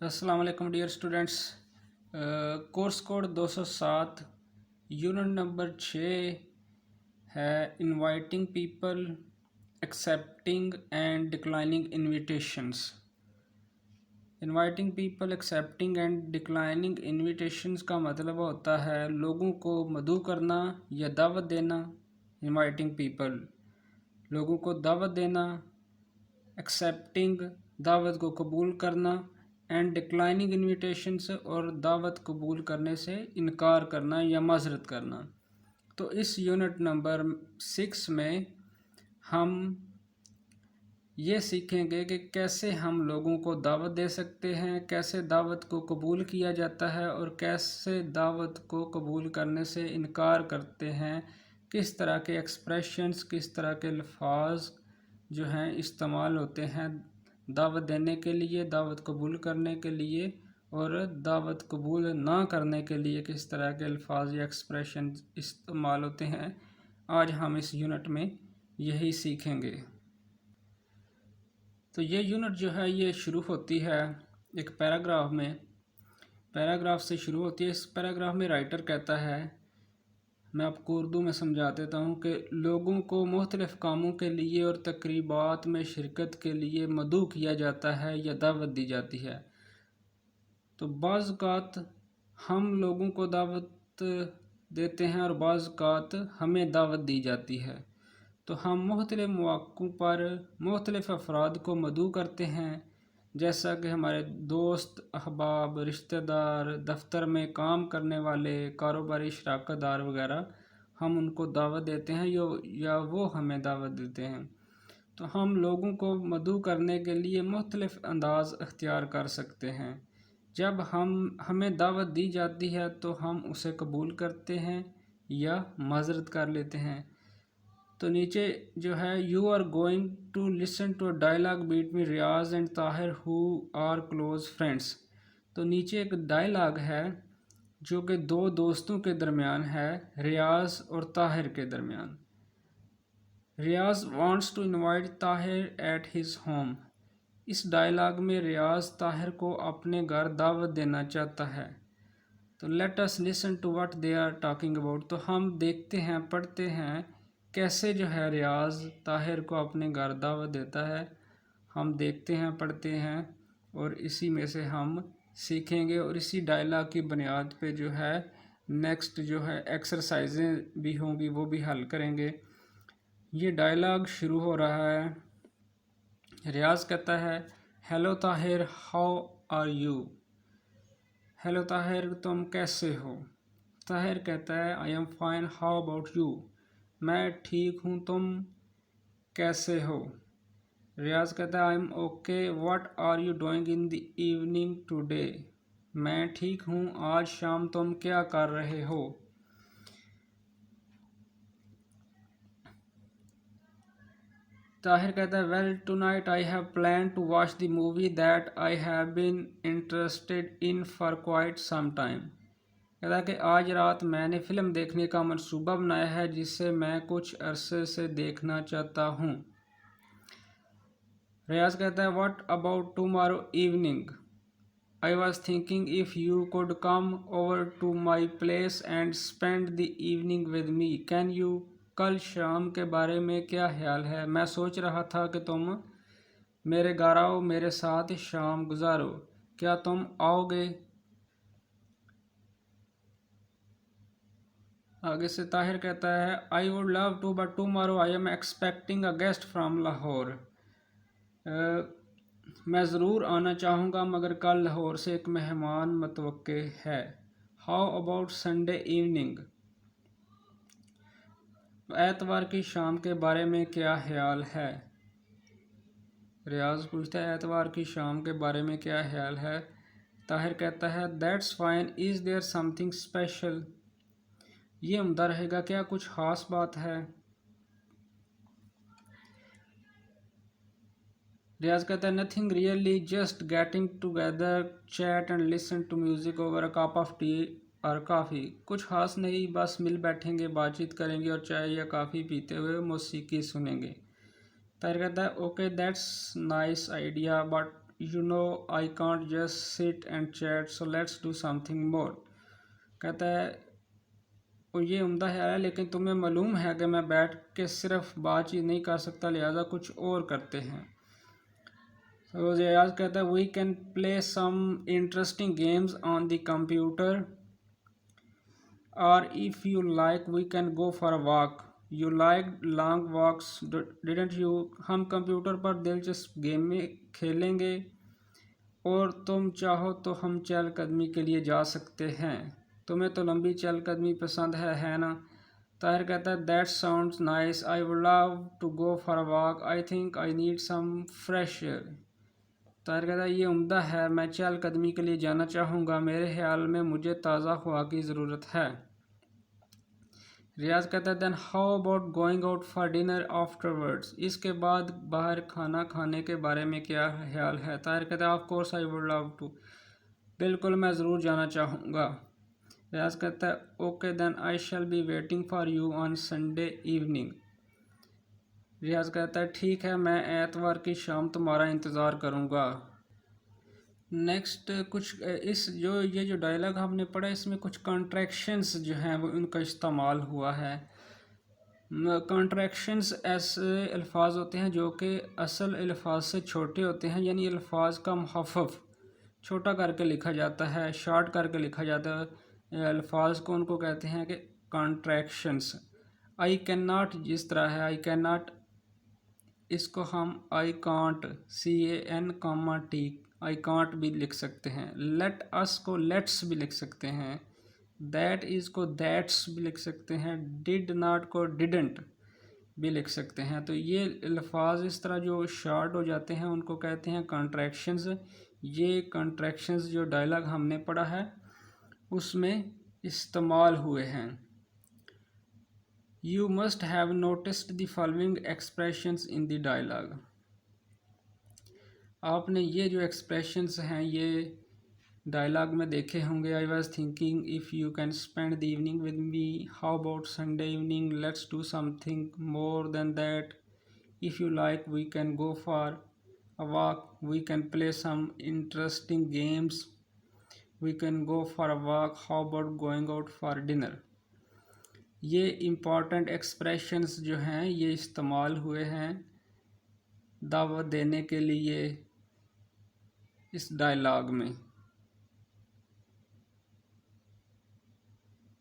अस्सलाम वालेकुम dear students. Course code 207 unit number 6 है inviting people, accepting and declining invitations. Inviting people, accepting and declining invitations का मतलब होता है लोगों को मदऊ करना या दावत देना। इनवाइटिंग पीपल लोगों को दावत देना, एक्सेप्टिंग दावत को कबूल करना, एंड डिक्लाइनिंग इनविटेशंस और दावत कबूल करने से इनकार करना या माजरत करना। तो इस यूनिट नंबर 6 में हम ये सीखेंगे कि कैसे हम लोगों को दावत दे सकते हैं, कैसे दावत को कबूल किया जाता है और कैसे दावत को कबूल करने से इनकार करते हैं, किस तरह के एक्सप्रेशंस, किस तरह के अल्फाज जो हैं इस्तेमाल होते हैं दावत देने के लिए, दावत कबूल करने के लिए, और दावत कबूल ना करने के लिए किस तरह के अल्फाज या एक्सप्रेशन इस्तेमाल होते हैं। आज हम इस यूनिट में यही सीखेंगे। तो ये यूनिट जो है ये शुरू होती है एक पैराग्राफ में, पैराग्राफ से शुरू होती है। इस पैराग्राफ में राइटर कहता है, मैं आपको उर्दू में समझा देता हूँ कि लोगों को मुख्तलिफ़ कामों के लिए और तकरीबात में शिरकत के लिए मदऊ किया जाता है या दावत दी जाती है। तो बाज़ औक़ात हम लोगों को दावत देते हैं और बाज़ औक़ात हमें दावत दी जाती है। तो हम मुख्तलिफ़ मौक़ों पर मुख्तलिफ़ अफराद को मदऊ करते हैं, जैसा कि हमारे दोस्त, अहबाब, रिश्तेदार, दफ्तर में काम करने वाले, कारोबारी शराकतदार वगैरह, हम उनको दावत देते हैं या वो हमें दावत देते हैं। तो हम लोगों को मदऊ करने के लिए मुख्तलिफ़ अंदाज़ अख्तियार कर सकते हैं। जब हमें दावत दी जाती है तो हम उसे कबूल करते हैं या माज़रत कर लेते हैं। तो नीचे जो है, you are going to listen to a dialogue between Riyaz and Tahir who are close friends. तो नीचे एक डायलॉग है जो कि दो दोस्तों के दरमियान है, रियाज और ताहिर के दरमियान। Riyaz wants to invite Tahir at his home. इस डायलॉग में रियाज ताहिर को अपने घर दावत देना चाहता है। तो let us listen to what they are talking about. तो हम देखते हैं, पढ़ते हैं कैसे जो है रियाज ताहिर को अपने घर दावत देता है। हम देखते हैं, पढ़ते हैं और इसी में से हम सीखेंगे और इसी डायलॉग की बुनियाद पे जो है नेक्स्ट जो है एक्सरसाइजें भी होंगी, वो भी हल करेंगे। ये डायलॉग शुरू हो रहा है। रियाज कहता है, hello Tahir, how are you. Hello Tahir, तुम कैसे हो। ताहिर कहता है, I am fine, how about you. मैं ठीक हूँ, तुम कैसे हो। रियाज कहता है, I am okay, what are you doing in the evening today. मैं ठीक हूँ, आज शाम तुम क्या कर रहे हो। ताहिर कहता है, well tonight I have plan to watch the movie that I have been interested in for quite some time. कहता है कि आज रात मैंने फ़िल्म देखने का मंसूबा बनाया है जिसे मैं कुछ अरसे से देखना चाहता हूँ। रियाज कहता है, what about tomorrow evening. I was thinking if you could come over to my place and spend the evening with me. Can you. कल शाम के बारे में क्या ख्याल है। मैं सोच रहा था कि तुम मेरे घर आओ, मेरे साथ शाम गुजारो। क्या तुम आओगे। आगे से ताहिर कहता है, I would love to but tomorrow I am expecting a guest from Lahore. मैं ज़रूर आना चाहूँगा मगर कल लाहौर से एक मेहमान मतवक्के है। How about Sunday evening. एतवार की शाम के बारे में क्या ख्याल है। रियाज पूछता है, एतवार की शाम के बारे में क्या ख्याल है। ताहिर कहता है, that's fine, is there something special. ये उम्दा रहेगा, क्या कुछ ख़ास बात है। रियाज कहता है, nothing really, just getting together, chat and listen to music over a cup of tea और काफ़ी। कुछ खास नहीं, बस मिल बैठेंगे, बातचीत करेंगे और चाय या काफ़ी पीते हुए मौसीकी सुनेंगे। ताहिर कहता है, okay that's nice idea but you know I can't just sit and chat so let's do something more. कहता है और ये उम्दा ख्याल है, लेकिन तुम्हें मालूम है कि मैं बैठ के सिर्फ बातचीत नहीं कर सकता, लिहाजा कुछ और करते हैं। तो रियाज कहता है we can play some interesting games on the computer और if you like we can go for a walk. You like long walks didn't you. हम कंप्यूटर पर दिलचस्प गेम में खेलेंगे और तुम चाहो तो हम चहलकदमी के लिए जा सकते हैं। तुम्हें तो लंबी चहलकदमी पसंद है ना। ताहिर कहता है that sounds nice, I would love to go for a walk, I think I need some fresh air. Tahir कहता है ये उम्दा है, मैं चहलकदमी के लिए जाना चाहूँगा, मेरे ख्याल में मुझे ताज़ा हवा की ज़रूरत है। रियाज कहता है then how about going out for dinner afterwards. इसके बाद बाहर खाना खाने के बारे में क्या ख्याल है। ताहिर कहता है of course I would love to. बिल्कुल मैं ज़रूर जाना चाहूँगा। रियाज कहता है okay then I shall be waiting for you on Sunday evening. Riyaz कहता है ठीक है, मैं एतवार की शाम तुम्हारा इंतज़ार करूँगा। नेक्स्ट कुछ ये जो डायलॉग हमने पढ़ा इसमें कुछ कॉन्ट्रैक्शंस जो हैं वो उनका इस्तेमाल हुआ है। कॉन्ट्रैक्शंस ऐसे अल्फाज होते हैं जो कि असल अल्फाज से छोटे होते हैं, यानी अल्फाज का मुखफ़्फ़ छोटा करके लिखा जाता है, शॉर्ट करके लिखा जाता है अल्फाज को, उनको कहते हैं कि कॉन्ट्रैक्शंस। आई कैन नॉट जिस तरह है आई कैन नॉट, इसको हम I can't CAN, I can't भी लिख सकते हैं। लेट अस को लेट्स भी लिख सकते हैं। दैट इज़ को दैट्स भी लिख सकते हैं। डिड नॉट को डिडंट भी लिख सकते हैं। तो ये अल्फाज इस तरह जो शॉर्ट हो जाते हैं उनको कहते हैं कॉन्ट्रैक्शंस। ये कॉन्ट्रैक्शंस जो डायलॉग हमने पढ़ा है उसमें इस्तेमाल हुए हैं। You must have noticed the following expressions in the dialogue। आपने ये जो expressions हैं ये डायलॉग में देखे होंगे। I was thinking if you can spend the evening with me, how about Sunday evening, let's do something more than that, if you like we can go for a walk, we can play some interesting games, we can go for a walk, how about going out for dinner। ये important expressions जो हैं ये इस्तेमाल हुए हैं दावत देने के लिए इस डायलॉग में।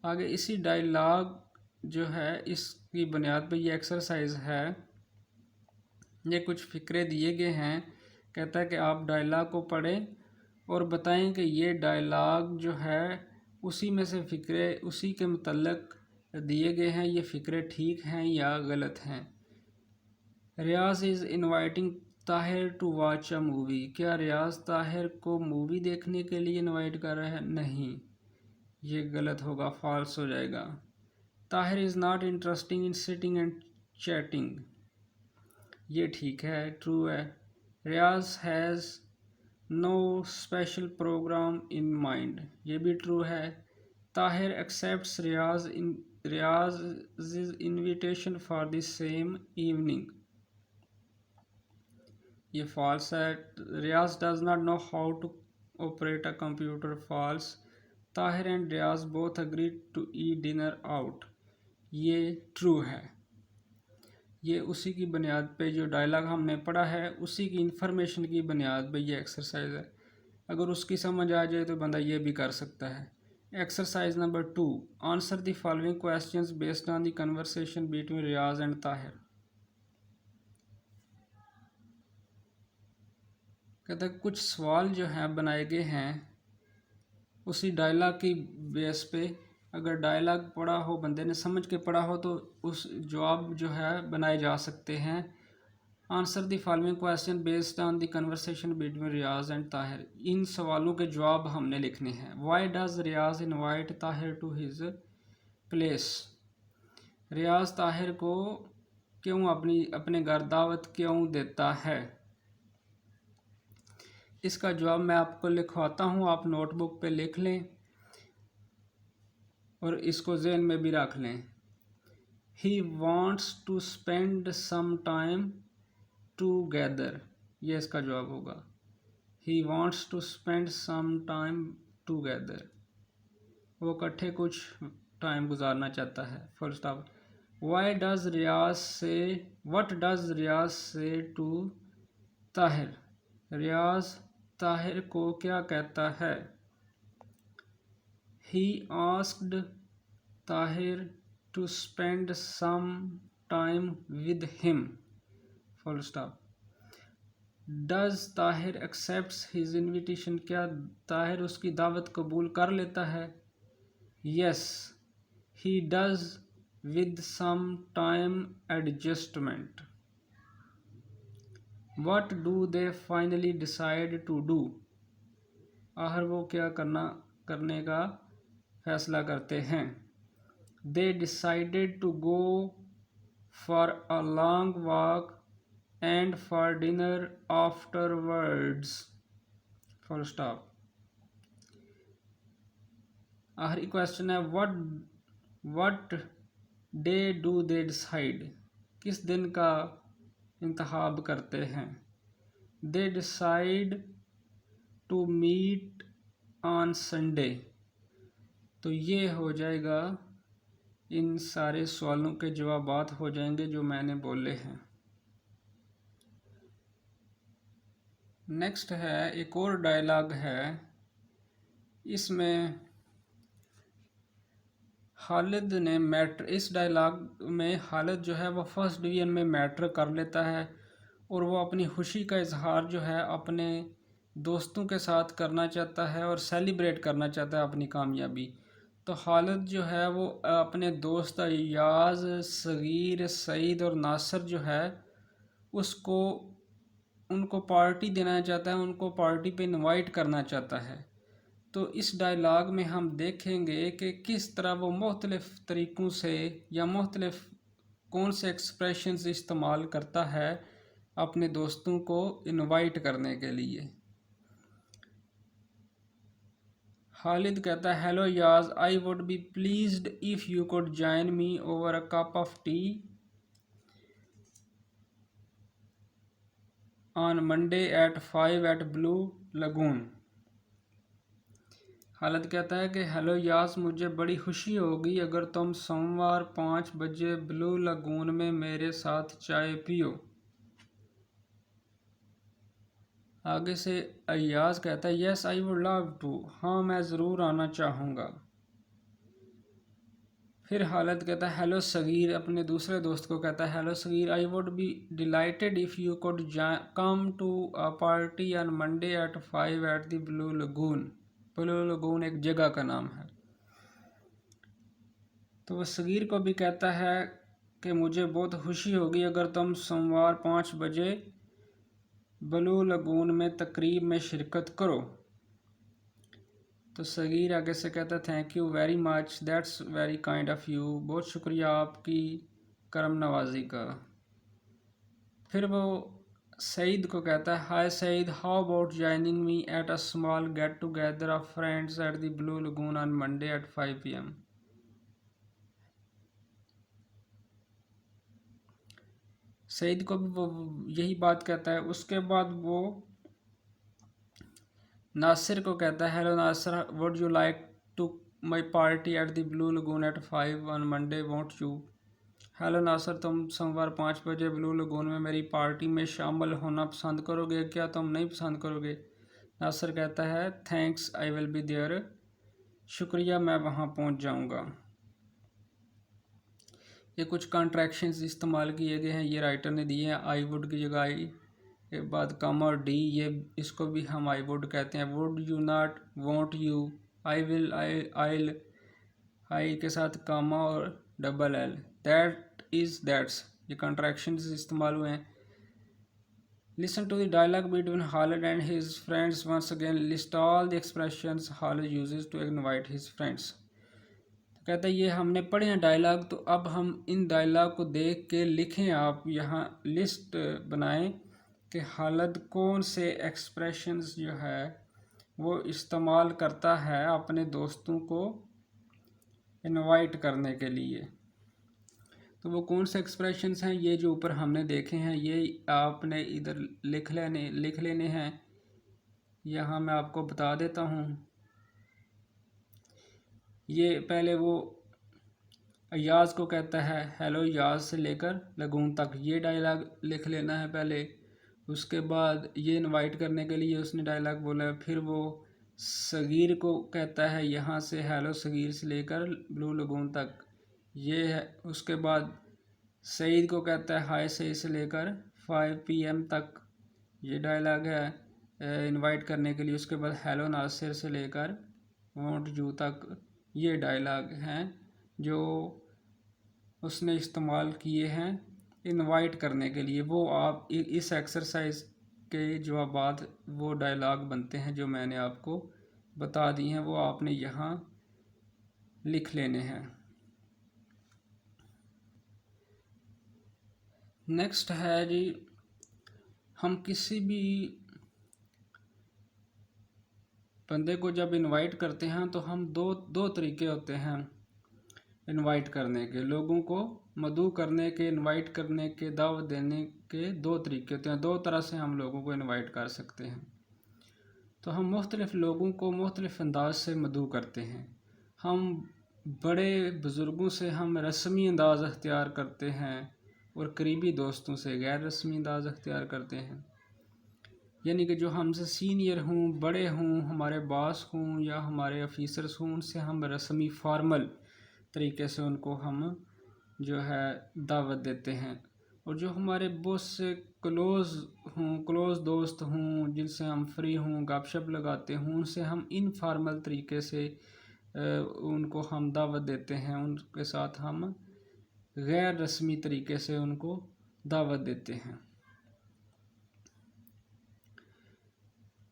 आगे इसी डायलॉग जो है इसकी बुनियाद पे ये एक्सरसाइज है। ये कुछ फ़िक्रे दिए गए हैं। कहता है कि आप डायलॉग को पढ़ें और बताएं कि ये डायलॉग जो है उसी में से फ़िक्रे उसी के मुतल्लिक़ दिए गए हैं, ये फ़िक्रे ठीक हैं या गलत हैं। Riyaz is inviting Tahir to watch a movie. क्या रियाज ताहिर को मूवी देखने के लिए इनवाइट कर रहा है? नहीं, ये गलत होगा, फॉल्स हो जाएगा। Tahir is not interesting in sitting and chatting, ये ठीक है, ट्रू है। Riyaz has no special program in mind, ये भी ट्रू है। Tahir accepts Riyaz invitation for the same evening, ये फॉल्स है। Riyaz does not know how to operate a computer, false. Tahir and Riyaz both agree to eat dinner out, ये true है। ये उसी की बुनियाद पे जो डायलॉग हमने पढ़ा है उसी की इंफॉर्मेशन की बुनियाद पे ये एक्सरसाइज है। अगर उसकी समझ आ जाए तो बंदा ये भी कर सकता है। Exercise number 2, answer the following questions based on the conversation between Riyaz and Tahir. कहता है कुछ सवाल जो हैं बनाए गए हैं उसी डायलॉग की बेस पे। अगर डायलॉग पढ़ा हो, बंदे ने समझ के पढ़ा हो, तो उस जवाब जो है बनाए जा सकते हैं। Answer the following question based on the conversation between Riyaz and Tahir, इन सवालों के जवाब हमने लिखने हैं। Why does Riyaz invite Tahir to his place, Riyaz Tahir को क्यों अपने घर दावत क्यों देता है। इसका जवाब मैं आपको लिखवाता हूँ, आप नोटबुक पे लिख लें और इसको जहन में भी रख लें। He wants to spend some time together, ये इसका जवाब होगा। He wants to spend some time together, वो इकट्ठे कुछ टाइम गुजारना चाहता है। Full stop. Why does Riaz से, वट डज रियाज से टू ताहिर, रियाज ताहिर को क्या कहता है। He asked Tahir to spend some time with him, full stop. Does Tahir accepts his invitation, क्या ताहिर उसकी दावत कबूल कर लेता है। Yes he does with some time adjustment. What do they finally decide to do, आखिर वो क्या करने का फैसला करते हैं। They decided to go for a long walk and for dinner afterwards, full stop. आखिरी क्वेश्चन है what day do they decide, किस दिन का इंतखाब करते हैं। They decide to meet on Sunday. तो ये हो जाएगा, इन सारे सवालों के जवाबात हो जाएंगे जो मैंने बोले हैं। नेक्स्ट है एक और डायलॉग है, इसमें खालिद ने मैटर, इस डायलॉग में खालिद जो है वो फर्स्ट डिवीज़न में मैटर कर लेता है और वो अपनी खुशी का इजहार जो है अपने दोस्तों के साथ करना चाहता है और सेलिब्रेट करना चाहता है अपनी कामयाबी। तो खालिद जो है वो अपने दोस्त अय्याज, सगीर, सईद और नासिर जो है उसको, उनको पार्टी देना चाहता है, उनको पार्टी पे इनवाइट करना चाहता है। तो इस डायलॉग में हम देखेंगे कि किस तरह वो मुख्तलिफ़ तरीक़ों से या मुख्तलिफ़ कौन से एक्सप्रेशंस इस्तेमाल करता है अपने दोस्तों को इनवाइट करने के लिए। खालिद कहता है, hello Yaz, I would be pleased if you could join me over a cup of tea on Monday at 5 at Blue Lagoon. Khalid कहता है कि हेलो यास, मुझे बड़ी खुशी होगी अगर तुम सोमवार 5 बजे ब्लू लगून में मेरे साथ चाय पियो। आगे से अय्याज कहता है, yes I would love to, हाँ मैं ज़रूर आना चाहूँगा। फिर खालिद कहता है, हेलो सगीर, अपने दूसरे दोस्त को कहता है, hello Saghir, I would be delighted if you could come to a party on Monday at 5 at the Blue Lagoon. Blue Lagoon एक जगह का नाम है। तो वह सगीर को भी कहता है कि मुझे बहुत खुशी होगी अगर तुम सोमवार 5 बजे ब्लू लगून में तकरीब में शिरकत करो। तो सगीर आगे से कहता है, thank you very much, that's very kind of you, बहुत शुक्रिया आपकी करम नवाजी का। फिर वो सईद को कहता है, hi Saeed, how about joining me at a small get together of friends at the Blue Lagoon on Monday at 5 PM। Saeed को भी वो यही बात कहता है। उसके बाद वो नासिर को कहता है, hello Nasir, would you like to my party at the Blue Lagoon at 5 on Monday, won't you. Hello Nasir, तुम सोमवार 5 बजे ब्लू लगून में मेरी पार्टी में शामिल होना पसंद करोगे, क्या तुम नहीं पसंद करोगे। नासिर कहता है, thanks, I will be there, शुक्रिया, मैं वहाँ पहुँच जाऊँगा। ये कुछ कॉन्ट्रैक्शंस इस्तेमाल किए गए हैं, ये राइटर ने दिए हैं। आई वुड की जगह आई के बाद कम और डी, ये इसको भी हम आई वुड कहते हैं। Would you not, won't you, I will, I'll, I के साथ कामा और double L, that is, that's, ये कॉन्ट्रैक्शंस इस्तेमाल हुए हैं। Listen to the dialogue between Khalid and his friends once again, list all the expressions Khalid uses to invite his friends. कहता है ये हमने पढ़े हैं डायलॉग, तो अब हम इन डायलॉग को देख के लिखें। आप यहाँ लिस्ट बनाएं कि खालिद कौन से एक्सप्रेशंस जो है वो इस्तेमाल करता है अपने दोस्तों को इनवाइट करने के लिए। तो वो कौन से एक्सप्रेशंस हैं, ये जो ऊपर हमने देखे हैं, ये आपने इधर लिख लेने हैं। यहाँ मैं आपको बता देता हूँ। ये पहले वो अयाज को कहता है हेलो याज से लेकर लगून तक, ये डायलॉग लिख लेना है पहले। उसके बाद ये इनवाइट करने के लिए उसने डायलॉग बोला है। फिर वो सगीर को कहता है यहाँ से हेलो सगीर से लेकर ब्लू लगून तक, ये है। उसके बाद सईद को कहता है हाय सईद से लेकर 5 PM तक, ये डायलॉग है इनवाइट करने के लिए। उसके बाद हेलो नासिर से लेकर वॉन्ट यू तक, ये डायलॉग हैं जो उसने इस्तेमाल किए हैं इनवाइट करने के लिए। वो आप इस एक्सरसाइज के जवाबात वो डायलॉग बनते हैं जो मैंने आपको बता दी हैं, वो आपने यहाँ लिख लेने हैं। नेक्स्ट है जी, हम किसी भी बंदे को जब इनवाइट करते हैं तो हम दो तरीके होते हैं इनवाइट करने के। लोगों को मदऊ करने के, इनवाइट करने के, दावत देने के दो तरीके होते हैं। दो तरह से हम लोगों को इनवाइट कर सकते हैं। तो हम मुख्तलिफ़ लोगों को मुख्तलिफ़ अंदाज से मदऊ करते हैं। हम बड़े बुज़ुर्गों से हम रस्मी अंदाज़ अख्तियार करते हैं और करीबी दोस्तों से गैर रस्मी अंदाज़ अख्तियार करते हैं। यानी कि जो हमसे सीनियर हों, बड़े हों, हमारे बॉस हों या हमारे ऑफिसर्स हों, उनसे हम रस्मी फॉर्मल तरीके से उनको हम जो है दावत देते हैं। और जो हमारे बॉस से क्लोज़ दोस्त हों, जिनसे हम फ्री हों, गपशप लगाते हों, उनसे हम इनफॉर्मल तरीके से उनको हम दावत देते हैं। उनके साथ हम गैर रस्मी तरीके से उनको दावत देते हैं।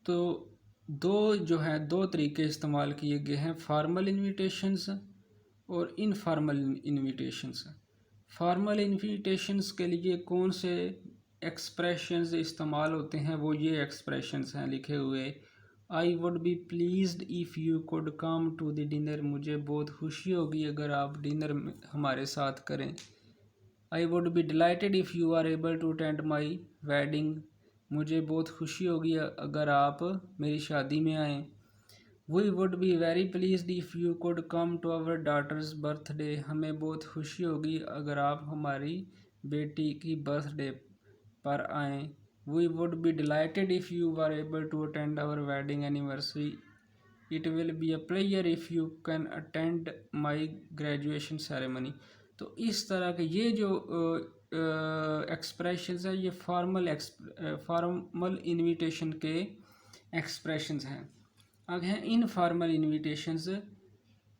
तो दो तरीके इस्तेमाल किए गए हैं, फॉर्मल इनविटेशंस और इनफॉर्मल इनविटेशंस। फॉर्मल इनविटेशंस के लिए कौन से एक्सप्रेशंस इस्तेमाल होते हैं, वो ये एक्सप्रेशंस हैं लिखे हुए। I would be pleased if you could come to the dinner, मुझे बहुत खुशी होगी अगर आप डिनर हमारे साथ करें। I would be delighted if you are able to attend my wedding, मुझे बहुत खुशी होगी अगर आप मेरी शादी में आएँ। We would be very pleased if you could come to our daughter's birthday, हमें बहुत खुशी होगी अगर आप हमारी बेटी की बर्थडे पर आएँ। We would be delighted if you are able to attend our wedding anniversary, it will be a pleasure if you can attend my graduation ceremony. तो इस तरह के ये जो एक्सप्रेशंस है, ये फॉर्मल इनविटेशन के एक्सप्रेशंस हैं। आगे हैं इनफॉर्मल इनविटेशंस,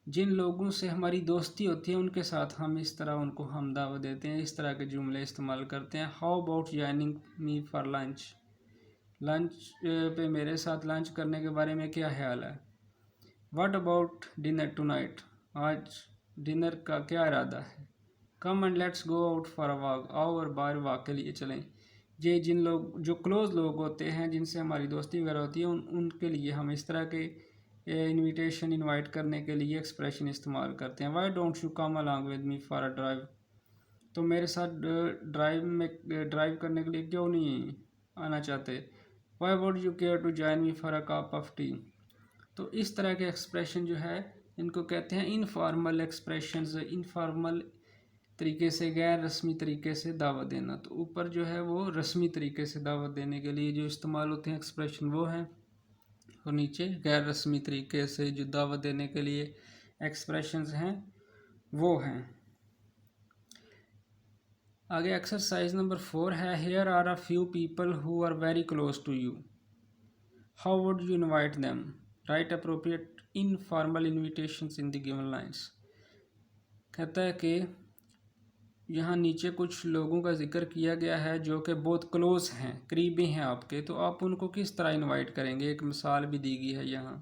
जिन लोगों से हमारी दोस्ती होती है उनके साथ हम इस तरह उनको हम दावत देते हैं, इस तरह के जुमले इस्तेमाल करते हैं। How about joining me for lunch, lunch पे मेरे साथ लंच करने के बारे में क्या ख्याल है। व्हाट अबाउट डिनर टुनाइट, आज डिनर का क्या इरादा है। Come and let's go out for a walk, आओ और बाहर वॉक के लिए चलें। ये जिन लोग जो क्लोज़ लोग होते हैं, जिनसे हमारी दोस्ती वगैरह होती है, उनके लिए हम इस तरह के इनवाइट करने के लिए एक्सप्रेशन इस्तेमाल करते हैं। Y don't you come along with me for a drive, तो मेरे साथ ड्राइव करने के लिए क्यों नहीं आना चाहते। Why would you care to join me for a cup of tea. तो इस तरह के एक्सप्रेशन जो है इनको कहते हैं इनफॉर्मल एक्सप्रेशंस। इनफॉर्मल तरीके से, गैर रस्मी तरीके से दावत देना। तो ऊपर जो है वो रस्मी तरीके से दावत देने के लिए जो इस्तेमाल होते हैं एक्सप्रेशन वो हैं, और नीचे गैर रस्मी तरीके से जो दावत देने के लिए एक्सप्रेशंस हैं वो हैं। आगे एक्सरसाइज नंबर 4 है, here are a few people who are very close to you, how would you invite them, write appropriate informal invitations in the given lines. कहता है कि यहाँ नीचे कुछ लोगों का जिक्र किया गया है जो कि बहुत क्लोज़ हैं, करीबी हैं आपके, तो आप उनको किस तरह इनवाइट करेंगे। एक मिसाल भी दी गई है यहाँ।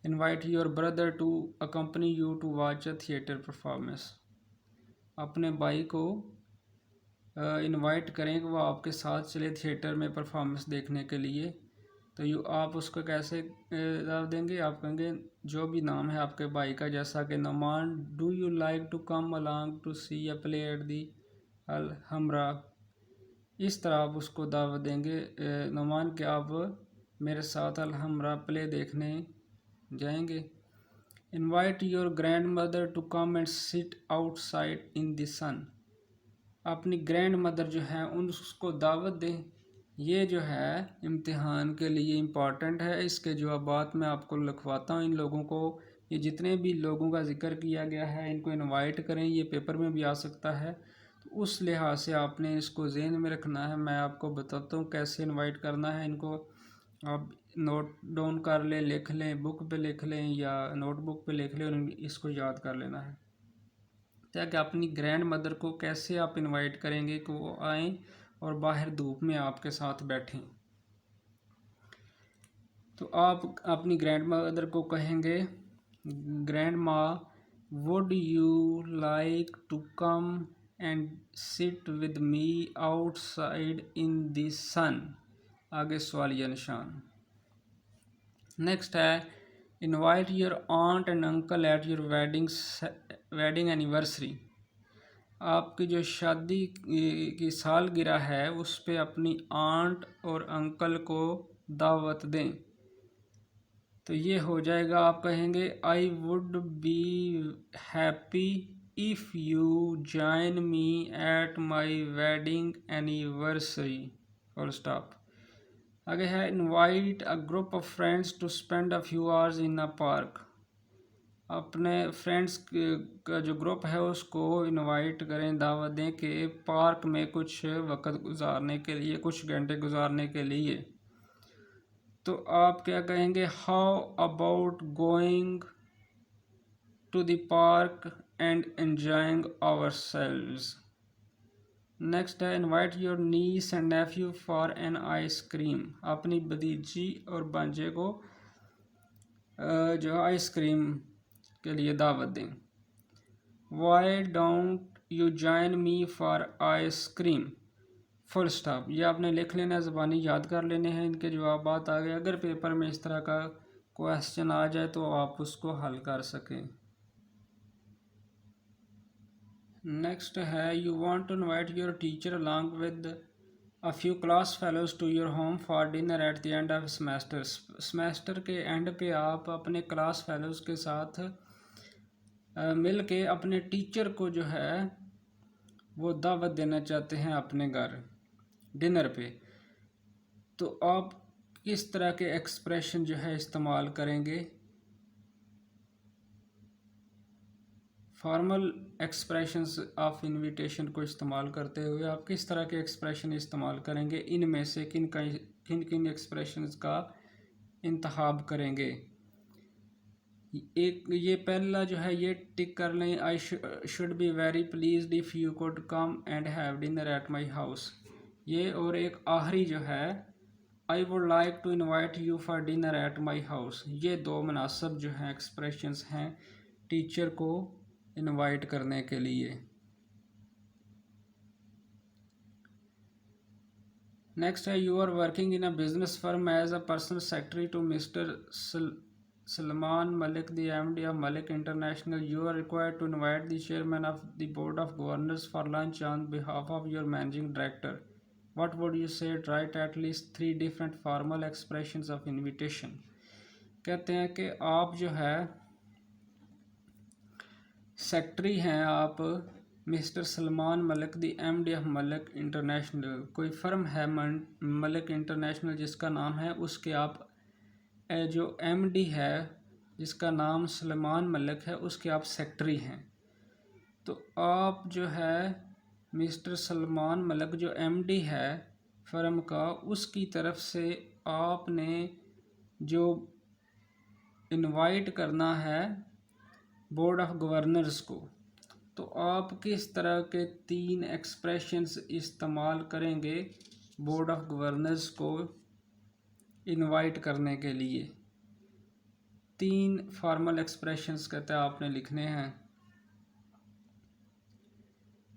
Invite your brother to accompany you to watch a theatre performance, अपने भाई को इनवाइट करें कि वो आपके साथ चले थिएटर में परफॉर्मेंस देखने के लिए। तो आप उसको कैसे जवाब देंगे, आप कहेंगे जो भी नाम है आपके भाई का, जैसा कि नमान, do you like to come along to see a play at the Alhamra. इस तरह आप उसको दावत देंगे, नमान कि आप मेरे साथ अलहमरा प्ले देखने जाएंगे। Invite your grandmother to come and sit outside in the sun. अपनी ग्रैंड मदर जो है उसको दावत दें। ये जो है इम्तिहान के लिए इम्पॉर्टेंट है। इसके जवाबात मैं आपको लिखवाता हूँ इन लोगों को। ये जितने भी लोगों का जिक्र किया गया है इनको इनवाइट करें, ये पेपर में भी आ सकता है, तो उस लिहाज से आपने इसको ज़हन में रखना है। मैं आपको बताता हूँ कैसे इनवाइट करना है इनको। आप नोट डाउन कर लें, लिख लें, बुक पे लिख लें या नोटबुक पे लिख लें और इसको याद कर लेना है ताकि अपनी ग्रैंड मदर को कैसे आप इनवाइट करेंगे कि वो आएँ और बाहर धूप में आपके साथ बैठें। तो आप अपनी ग्रैंड मदर को कहेंगे, grandma would you like to come and sit with me outside in the sun. आगे सवालिया निशान। नेक्स्ट है invite your aunt and uncle at your wedding anniversary. आपकी जो शादी की सालगिरह है उस पे अपनी आंट और अंकल को दावत दें। तो ये हो जाएगा, आप कहेंगे I would be happy if you join me at my wedding anniversary, full stop. आगे है invite a group of friends to spend a few hours in a park. अपने फ्रेंड्स का जो ग्रुप है उसको इनवाइट करें, दावत दें कि पार्क में कुछ वक्त गुजारने के लिए, कुछ घंटे गुजारने के लिए। तो आप क्या कहेंगे, how about going to the park and enjoying ourselves. Next है invite your niece and nephew for an ice cream. अपनी भतीजी और भांजे को जो आइसक्रीम के लिए दावत दें। Y don't you join me for ice cream, full stop. ये आपने लिख लेना है, ज़बानी याद कर लेने हैं। इनके जवाब आ गए। अगर पेपर में इस तरह का क्वेश्चन आ जाए तो आप उसको हल कर सकें। नेक्स्ट है you want to invite your teacher along with a few class fellows to your home for dinner at the end of semester. Semester के एंड पे आप अपने क्लास फेलोज के साथ मिल के अपने टीचर को जो है वो दावत देना चाहते हैं अपने घर डिनर पे। तो आप किस तरह के एक्सप्रेशन जो है इस्तेमाल करेंगे। फॉर्मल एक्सप्रेशंस ऑफ इनविटेशन को इस्तेमाल करते हुए आप किस तरह के एक्सप्रेशन इस्तेमाल करेंगे, इनमें से किन किन एक्सप्रेशंस का इंतखाब करेंगे। एक ये पहला जो है ये टिक कर लें, I should be very pleased if you could come and have dinner at my house. ये और एक आखिरी जो है I would like to invite you for dinner at my house. ये दो मुनासिब जो हैं एक्सप्रेशंस हैं टीचर को इनवाइट करने के लिए। नेक्स्ट है you are working in a business firm as a personal secretary to mister Salman Malik, the MD of Malik International. You are required to invite the chairman of the board of governors for lunch on behalf of your managing director. What would you say? Write at least 3 different formal expressions of invitation. कहते हैं कि आप जो है secretary हैं आप mister Salman Malik the MD of Malik international. कोई firm है मलिक इंटरनेशनल जिसका नाम है, उसके आप जो MD है जिसका नाम सलमान मलिक है उसके आप सेक्रेटरी हैं। तो आप जो है मिस्टर सलमान मलिक जो MD है फर्म का, उसकी तरफ से आपने जो इनवाइट करना है बोर्ड ऑफ गवर्नर्स को, तो आप किस तरह के 3 एक्सप्रेशंस इस्तेमाल करेंगे बोर्ड ऑफ गवर्नर्स को इनवाइट करने के लिए। 3 फॉर्मल एक्सप्रेशंस कहते हैं आपने लिखने हैं।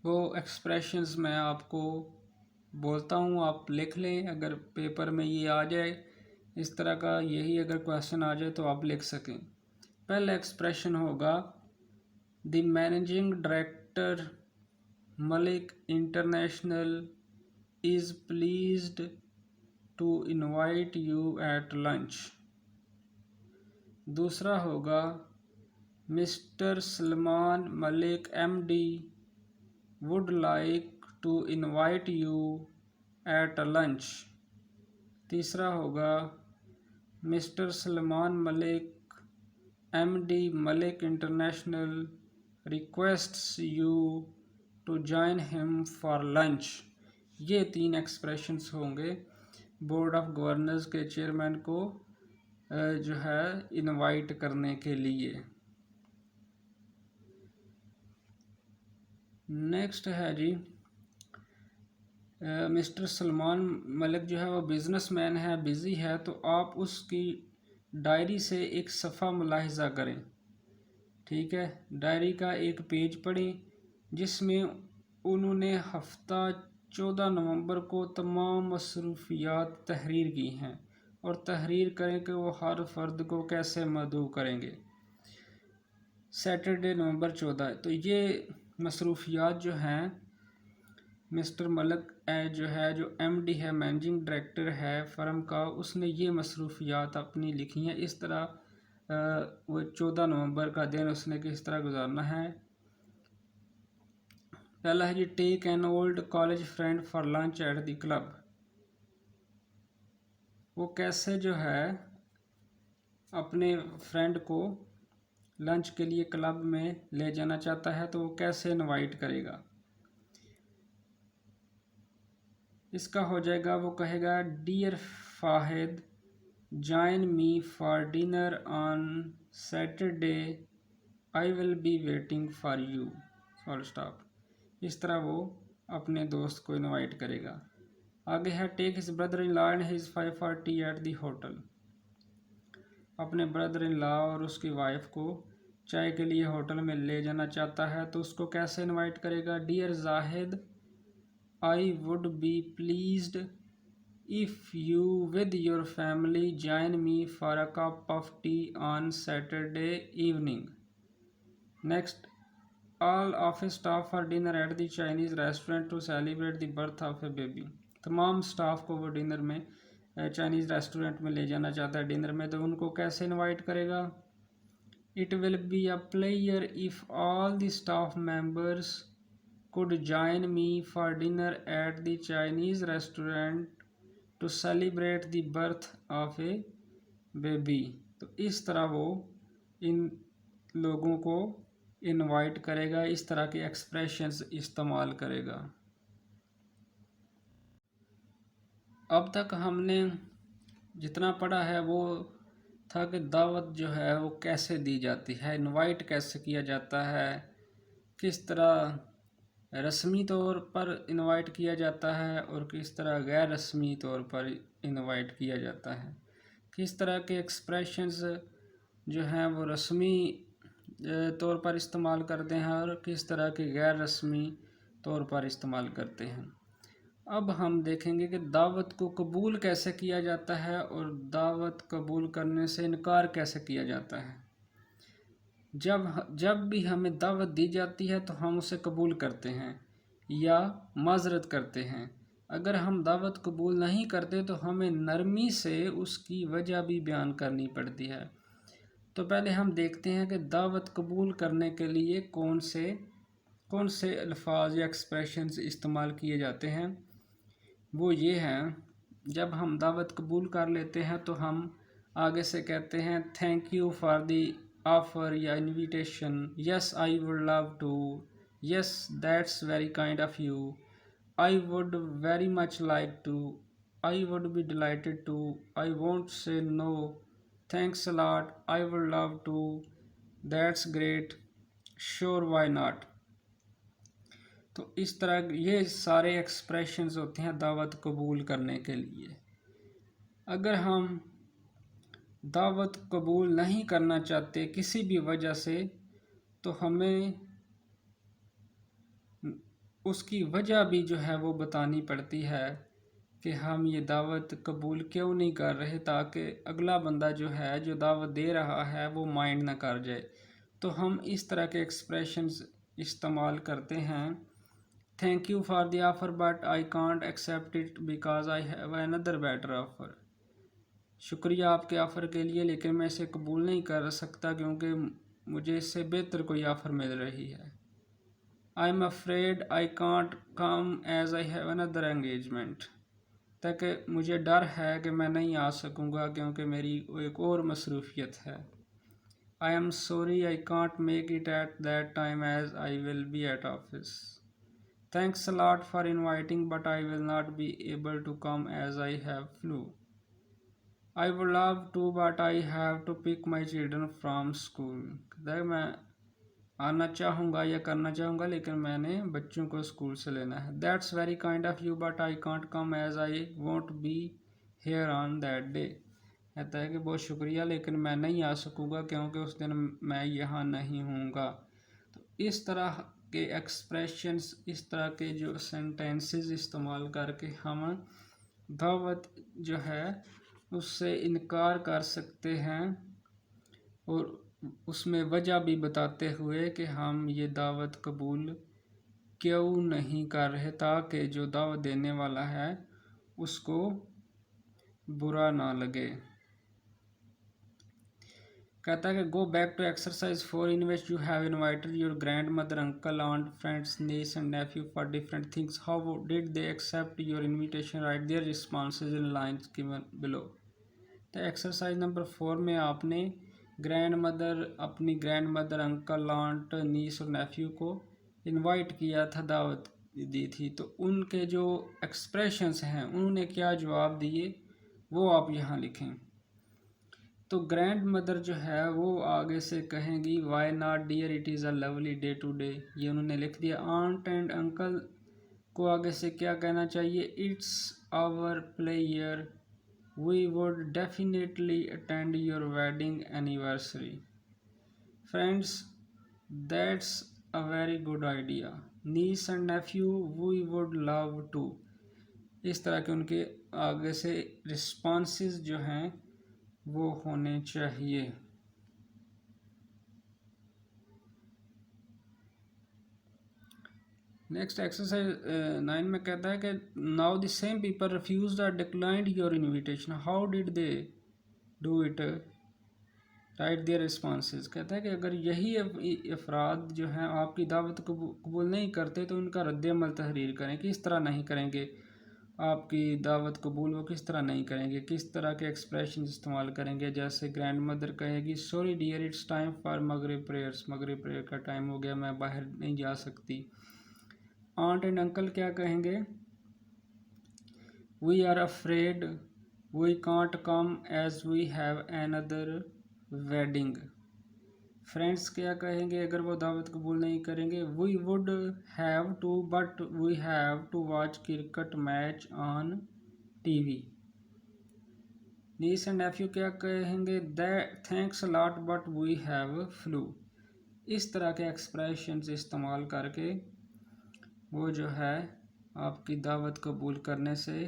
वो एक्सप्रेशंस मैं आपको बोलता हूँ, आप लिख लें। अगर पेपर में ये आ जाए इस तरह का, यही अगर क्वेश्चन आ जाए तो आप लिख सकें। पहला एक्सप्रेशन होगा the managing director Malik international is pleased to invite you at lunch। दूसरा होगा mister Salman Malik MD would like to invite you at lunch। तीसरा होगा mister Salman Malik MD Malik international requests you to join him for lunch. ये 3 expressions होंगे board of governors के chairman को जो है इनवाइट करने के लिए। नेक्स्ट है जी मिस्टर सलमान मलिक जो है वो बिज़नेसमैन है, बिज़ी है, तो आप उसकी डायरी से एक सफ़ा मुलाहिज़ा करें। ठीक है, डायरी का एक पेज पढ़ें जिसमें उन्होंने हफ्ता 14 नवंबर को तमाम मसरूफियात तहरीर की हैं और तहरीर करें कि वो हर फर्द को कैसे मदऊ करेंगे। सैटरडे नवंबर 14। तो ये मसरूफियात जो हैं मिस्टर मलिक जो MD है, मैनेजिंग डायरेक्टर है फर्म का, उसने ये मसरूफियात अपनी लिखी हैं। इस तरह वो 14 नवंबर का दिन उसने किस तरह गुजारना है। पहला है G take an old college friend for lunch at the club. वो कैसे जो है अपने फ्रेंड को लंच के लिए क्लब में ले जाना चाहता है, तो वो कैसे इनवाइट करेगा। इसका हो जाएगा, वो कहेगा dear Fahid join me for dinner on Saturday, I will be waiting for you, full stop. इस तरह वो अपने दोस्त को इनवाइट करेगा। आगे है take his brother in law and his wife for tea at the hotel. अपने ब्रदर इन लॉ और उसकी वाइफ को चाय के लिए होटल में ले जाना चाहता है, तो उसको कैसे इनवाइट करेगा। Dear Zahid I would be pleased if you with your family join me for a cup of tea on Saturday evening. Next all office staff for dinner at the Chinese restaurant to celebrate the birth of a baby. तमाम staff को वो dinner में Chinese restaurant में ले जाना चाहता है dinner में, तो उनको कैसे इनवाइट करेगा। It will be a player if all the staff members could join me for dinner at the Chinese restaurant to celebrate the birth of a baby। तो इस तरह वो इन लोगों को इनवाइट करेगा, इस तरह के एक्सप्रेशंस इस्तेमाल करेगा। अब तक हमने जितना पढ़ा है वो था कि दावत जो है वो कैसे दी जाती है, इनवाइट कैसे किया जाता है, किस तरह रस्मी तौर पर इनवाइट किया जाता है और किस तरह गैर रस्मी तौर पर इनवाइट किया जाता है, किस तरह के एक्सप्रेशंस जो हैं वो रस्मी तौर पर इस्तेमाल करते हैं और किस तरह के गैर रस्मी तौर पर इस्तेमाल करते हैं। अब हम देखेंगे कि दावत को कबूल कैसे किया जाता है और दावत कबूल करने से इनकार कैसे किया जाता है। जब भी हमें दावत दी जाती है तो हम उसे कबूल करते हैं या माजरत करते हैं। अगर हम दावत कबूल नहीं करते तो हमें नरमी से उसकी वजह भी बयान करनी पड़ती है। तो पहले हम देखते हैं कि दावत कबूल करने के लिए कौन से अल्फाज या एक्सप्रेशंस इस्तेमाल किए जाते हैं। वो ये हैं, जब हम दावत कबूल कर लेते हैं तो हम आगे से कहते हैं thank you for the offer या invitation, yes I would love to, yes that's very kind of you, I would very much like to, I would be delighted to, I won't say no, thanks a lot, I would love to, that's great, sure why not. तो इस तरह ये सारे expressions होते हैं दावत कबूल करने के लिए। अगर हम दावत कबूल नहीं करना चाहते किसी भी वजह से, तो हमें उसकी वजह भी जो है वो बतानी पड़ती है कि हम ये दावत कबूल क्यों नहीं कर रहे, ताकि अगला बंदा जो है जो दावत दे रहा है वो माइंड ना कर जाए। तो हम इस तरह के एक्सप्रेशंस इस्तेमाल करते हैं thank you for the offer but I can't accept it because I have another better offer. शुक्रिया आपके ऑफ़र के लिए, लेकिन मैं इसे कबूल नहीं कर सकता क्योंकि मुझे इससे बेहतर कोई ऑफ़र मिल रही है। I am afraid I can't come as I have another engagement. ताकि मुझे डर है कि मैं नहीं आ सकूँगा क्योंकि मेरी एक और मसरूफियत है। I am sorry I can't make it at that time as I will be at office. Thanks a lot for inviting but I will not be able to come as I have flu. I would love to but I have to pick my children from school. मैं आना चाहूँगा या करना चाहूँगा, लेकिन मैंने बच्चों को स्कूल से लेना है। That's very kind of you but I can't come as I won't be here on that day. कहता है कि बहुत शुक्रिया, लेकिन मैं नहीं आ सकूँगा क्योंकि उस दिन मैं यहाँ नहीं हूँगा। तो इस तरह के एक्सप्रेशंस, इस तरह के जो सेंटेंसेस इस्तेमाल करके हम दावत जो है उससे इनकार कर सकते हैं और उसमें वजह भी बताते हुए कि हम ये दावत कबूल क्यों नहीं कर रहे, ताकि जो दावत देने वाला है उसको बुरा ना लगे। कहता है कि go back to exercise 4 in which you have invited your grandmother, uncle, aunt, friends, niece and nephew for different things. How did they accept your invitation? Write their responses in lines given below. तो exercise number 4 में आपने grandmother, अपनी grandmother, uncle, aunt, niece और nephew को invite किया था, दावत दी थी। तो उनके जो एक्सप्रेशंस हैं, उन्होंने क्या जवाब दिए वो आप यहाँ लिखें। तो ग्रैंड मदर जो है वो आगे से कहेंगी why not dear it is a lovely day today, ये उन्होंने लिख दिया। आंट एंड अंकल को आगे से क्या कहना चाहिए? It's our pleasure, we would definitely attend your wedding anniversary. Friends, that's a very good idea. Niece and nephew, we would love to. इस तरह के उनके आगे से रिस्पॉन्सेज जो हैं वो होने चाहिए। नेक्स्ट एक्सरसाइज 9 में कहता है कि now the same people refused और declined your invitation, how did they do it? Write their responses. कहता है कि अगर यही अफराद जो हैं आपकी दावत को कबूल नहीं करते तो उनका रद्द-ए-अमल तहरीर करें। किस तरह नहीं करेंगे आपकी दावत कबूल, वो किस तरह नहीं करेंगे, किस तरह के एक्सप्रेशन इस्तेमाल करेंगे? जैसे ग्रैंड मदर कहेगी sorry dear it's time for Maghrib prayers, Maghrib prayer का टाइम हो गया, मैं बाहर नहीं जा सकती। आंट एंड अंकल क्या कहेंगे? We are afraid we can't come as we have another wedding. Friends क्या कहेंगे अगर वो दावत कबूल नहीं करेंगे? We would have to but we have to watch cricket match on TV. Niece and nephew क्या कहेंगे? That thanks a lot but we have flu. इस तरह के एक्सप्रेशंस इस्तेमाल करके वो जो है आपकी दावत कबूल करने से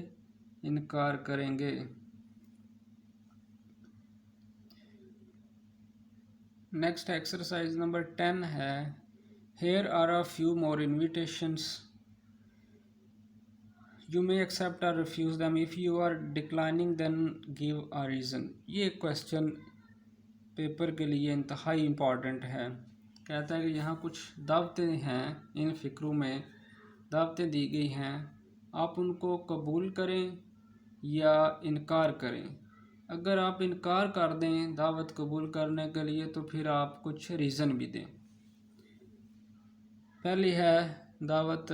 इनकार करेंगे। नेक्स्ट एक्सरसाइज नंबर 10 है here are a few more invitations, you may accept और refuse them, if you are declining then give a reason. ये क्वेश्चन पेपर के लिए इंतहाई इम्पॉर्टेंट है। कहता है कि यहाँ कुछ दावतें हैं, इन फ़िक्रों में दावतें दी गई हैं, आप उनको कबूल करें या इनकार करें। अगर आप इनकार कर दें दावत कबूल करने के लिए तो फिर आप कुछ रीज़न भी दें। पहली है दावत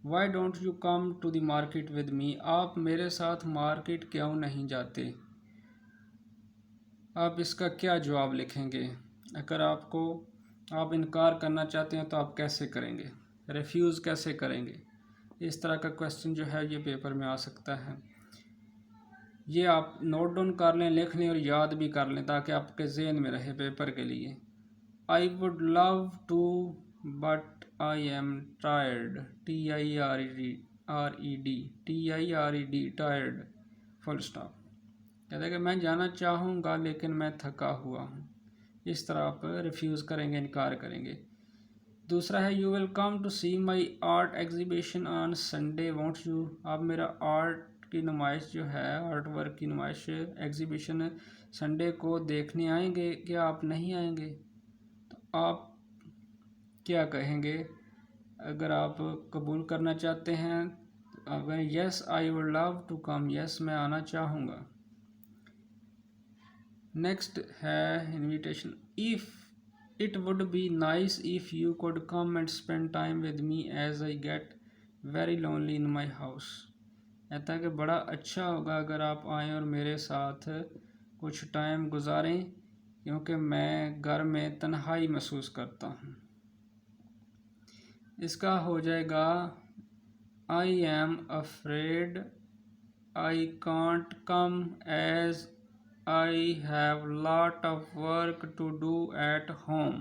why don't you come to the market with me, आप मेरे साथ मार्केट क्यों नहीं जाते? आप इसका क्या जवाब लिखेंगे? अगर आप इनकार करना चाहते हैं तो आप कैसे करेंगे, रिफ्यूज़ कैसे करेंगे? इस तरह का क्वेश्चन जो है ये पेपर में आ सकता है। ये आप नोट डाउन कर लें, लिख लें और याद भी कर लें ताकि आपके जहन में रहे पेपर के लिए। I would love to but I am tired, TIRED tired, full stop. कहते हैं कि मैं जाना चाहूँगा लेकिन मैं थका हुआ हूँ। इस तरह आप रिफ्यूज़ करेंगे, इनकार करेंगे। दूसरा है you will come to see my art exhibition on Sunday won't you. आप मेरा आर्ट की नुमाइश जो है, आर्ट वर्क की नुमाइश एग्जीबिशन संडे को देखने आएंगे, क्या आप नहीं आएंगे? तो आप क्या कहेंगे? अगर आप कबूल करना चाहते हैं तो आप कहें yes I would love to come, yes मैं आना चाहूँगा। नेक्स्ट है invitation, if it would be nice if you could come and spend time with me as I get very lonely in my house. कहता है कि बड़ा अच्छा होगा अगर आप आएँ और मेरे साथ कुछ टाइम गुजारें, क्योंकि मैं घर में तन्हाई महसूस करता हूँ। इसका हो जाएगा I am afraid I can't come as I have lot of work to do at home.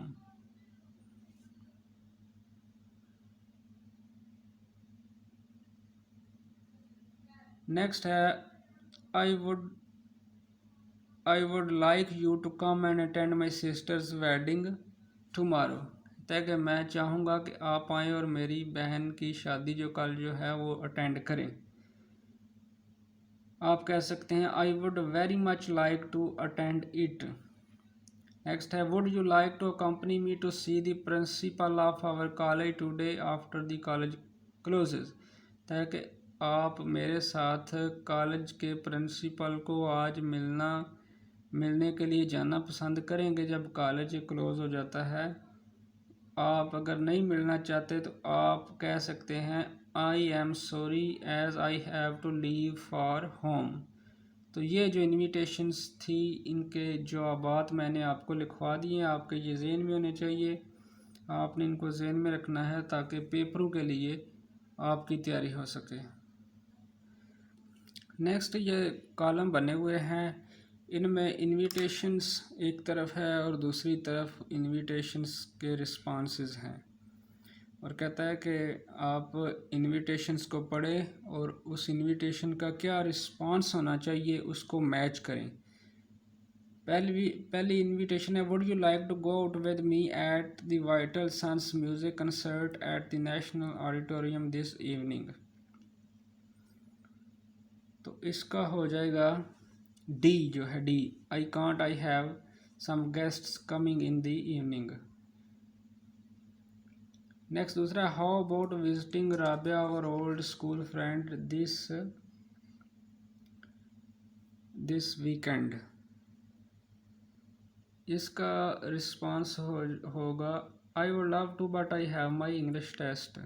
Next है I would like you to come and attend my sister's wedding tomorrow। तय कि मैं चाहूँगा कि आप आएँ और मेरी बहन की शादी जो कल जो है वो अटेंड करें। आप कह सकते हैं I would very much like to attend it। Next है would you like to accompany me to see the principal of our college today after the college closes. ताकि आप मेरे साथ कॉलेज के प्रिंसिपल को आज मिलने के लिए जाना पसंद करेंगे जब कॉलेज क्लोज हो जाता है। आप अगर नहीं मिलना चाहते तो आप कह सकते हैं I am sorry as I have to leave for home. तो ये जो इनविटेशंस थी इनके जवाबात मैंने आपको लिखवा दिए, आपके ये ज़हन में होने चाहिए। आपने इनको ज़हन में रखना है ताकि पेपरों के लिए आपकी तैयारी हो सके। नेक्स्ट ये कॉलम बने हुए हैं, इनमें इनविटेशंस एक तरफ है और दूसरी तरफ इनविटेशंस के रिस्पॉन्सेस हैं। और कहता है कि आप इनविटेशंस को पढ़ें और उस इनविटेशन का क्या रिस्पांस होना चाहिए उसको मैच करें। पहली इनविटेशन है would you like to go out with me at the Vital Signs music concert at the National Auditorium this evening. तो इसका हो जाएगा डी जो है D, I can't I have some guests coming in the evening. Next दूसरा how about visiting Rabia our old school friend this weekend. इसका response होगा I would love to but I have my English test.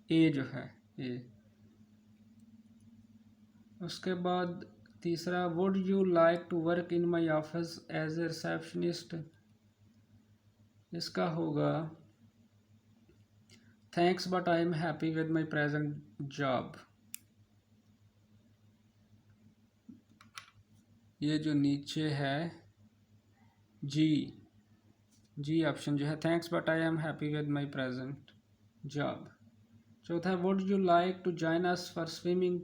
A जो है ए। उसके बाद तीसरा would you like to work in my office as a receptionist. इसका होगा thanks but I am happy with my present job. ये जो नीचे है जी ऑप्शन जो है thanks but I am happy with my present job. चौथा would you like to join us for swimming.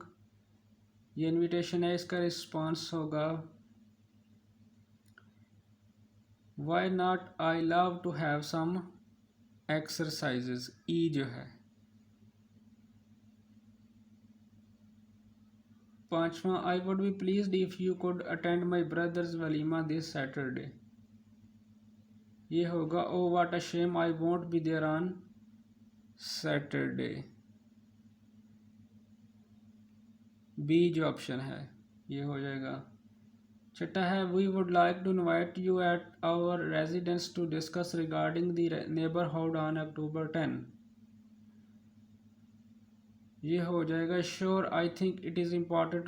ये इनविटेशन है, इसका रिस्पॉन्स होगा why not I love to have some exercises. E जो है। पांचवा आई would be pleased if you could attend my brother's walima this Saturday. ये होगा oh what a shame I won't be there on Saturday. B जो option है ये हो जाएगा। छठा है we would like to invite you at our residence to discuss regarding the neighbourhood on October 10। ये हो जाएगा sure I think it is important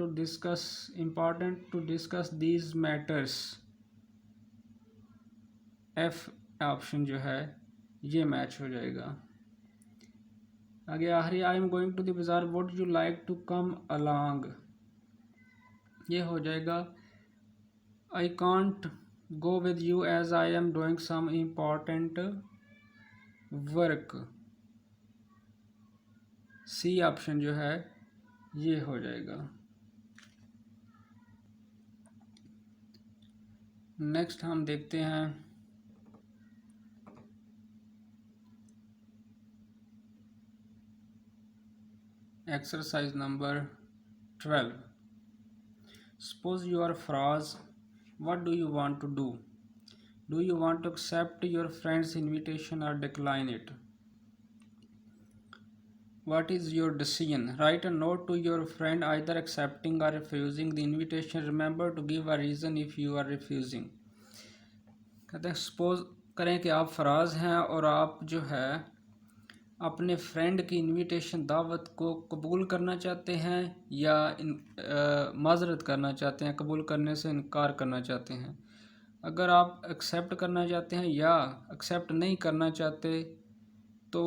to discuss these matters. F option जो है ये मैच हो जाएगा। आगे आखिरी I am going to the bazaar would you like to come along. ये हो जाएगा I can't go with you as I am doing some important work. C option जो है ये हो जाएगा। नेक्स्ट हम देखते हैं Exercise number 12. Suppose you are Fraz. What do you want to do? Do you want to accept your friend's invitation or decline it? What is your decision? Write a note to your friend either accepting or refusing the invitation. Remember to give a reason if you are refusing. कहते हैं suppose करें कि आप फराज हैं और आप जो है अपने फ्रेंड की इनविटेशन दावत को कबूल करना चाहते हैं या माजरत करना चाहते हैं, कबूल करने से इनकार करना चाहते हैं। अगर आप एक्सेप्ट करना चाहते हैं या एक्सेप्ट नहीं करना चाहते तो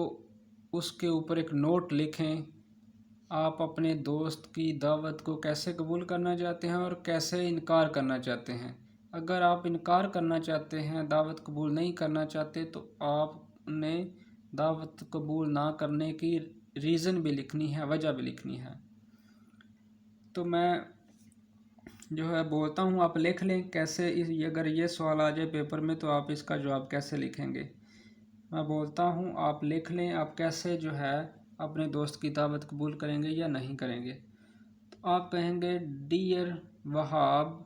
उसके ऊपर एक नोट लिखें। आप अपने दोस्त की दावत को कैसे कबूल करना चाहते हैं और कैसे इनकार करना चाहते हैं। अगर आप इनकार करना चाहते हैं, दावत कबूल नहीं करना चाहते, तो आपने दावत कबूल ना करने की रीज़न भी लिखनी है, वजह भी लिखनी है। तो मैं जो है बोलता हूँ, आप लिख लें कैसे। अगर ये सवाल आ जाए पेपर में तो आप इसका जवाब कैसे लिखेंगे। मैं बोलता हूँ, आप लिख लें आप कैसे जो है अपने दोस्त की दावत कबूल करेंगे या नहीं करेंगे। तो आप कहेंगे डियर वहाब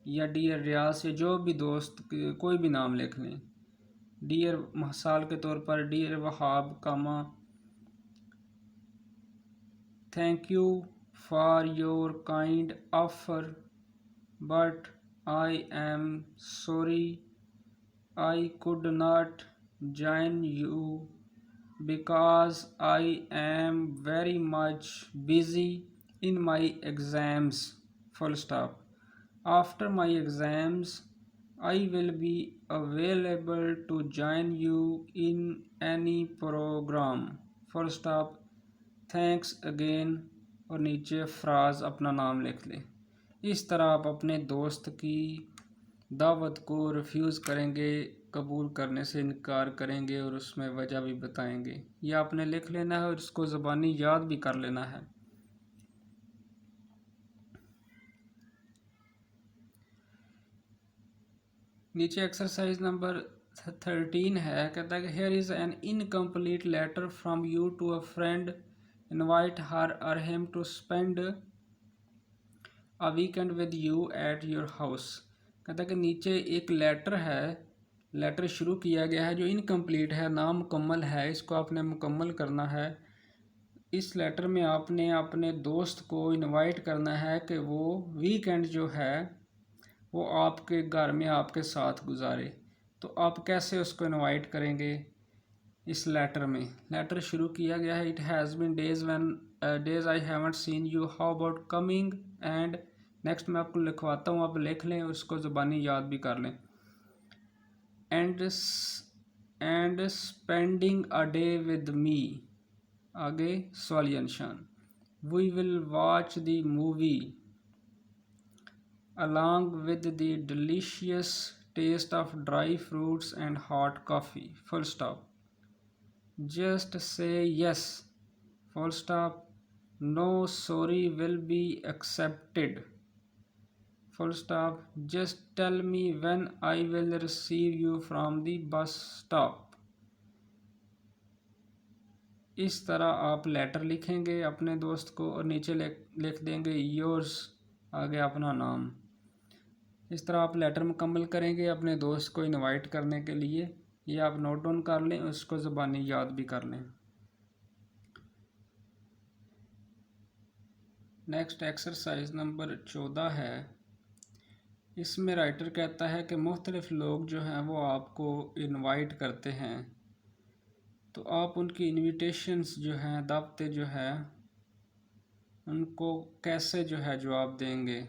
या डियर रियाज या जो भी दोस्त कोई भी नाम लिख लें। डियर मिसाल के तौर पर dear Wahab comma thank you for your kind offer but I am sorry I could not join you because I am very much busy in my exams, full stop. After my exams I will be available to join you in any program, full stop. Thanks again और नीचे phrase अपना नाम लिख लें। इस तरह आप अपने दोस्त की दावत को रिफ्यूज़ करेंगे, कबूल करने से इनकार करेंगे और उसमें वजह भी बताएंगे। यह आपने लिख लेना है और इसको ज़बानी याद भी कर लेना है। नीचे एक्सरसाइज नंबर 13 है, कहता है कि here is an incomplete letter from you to a friend, invite her or him to spend a weekend with you at your house. कहता है कि नीचे एक लेटर है, लेटर शुरू किया गया है जो इनकम्प्लीट है, नामुकम्मल है, इसको आपने मुकम्मल करना है। इस लेटर में आपने अपने दोस्त को इनवाइट करना है कि वो वीकेंड जो है वो आपके घर में आपके साथ गुजारे। तो आप कैसे उसको इनवाइट करेंगे। इस लेटर में लेटर शुरू किया गया है, it has been days I haven't seen you, how about coming, and next मैं आपको लिखवाता हूँ, आप लिख लें और उसको ज़बानी याद भी कर लें। And spending a day with me, आगे सवालिया निशान। We will watch the movie along with the delicious taste of dry fruits and hot coffee, full stop. Just say yes, full stop. No sorry will be accepted, full stop. Just tell me when I will receive you from the bus stop. इस तरह आप letter लिखेंगे अपने दोस्त को और नीचे लिख देंगे योर्स, आगे अपना नाम। इस तरह आप लेटर मुकम्मल करेंगे अपने दोस्त को इनवाइट करने के लिए। ये आप नोट डाउन कर लें, उसको ज़बानी याद भी कर लें। नेक्स्ट एक्सरसाइज नंबर 14 है। इसमें राइटर कहता है कि मुख्तलिफ़ लोग जो हैं वो आपको इनवाइट करते हैं, तो आप उनकी इनविटेशंस जो हैं, दावतें जो है, उनको कैसे जो है जवाब देंगे।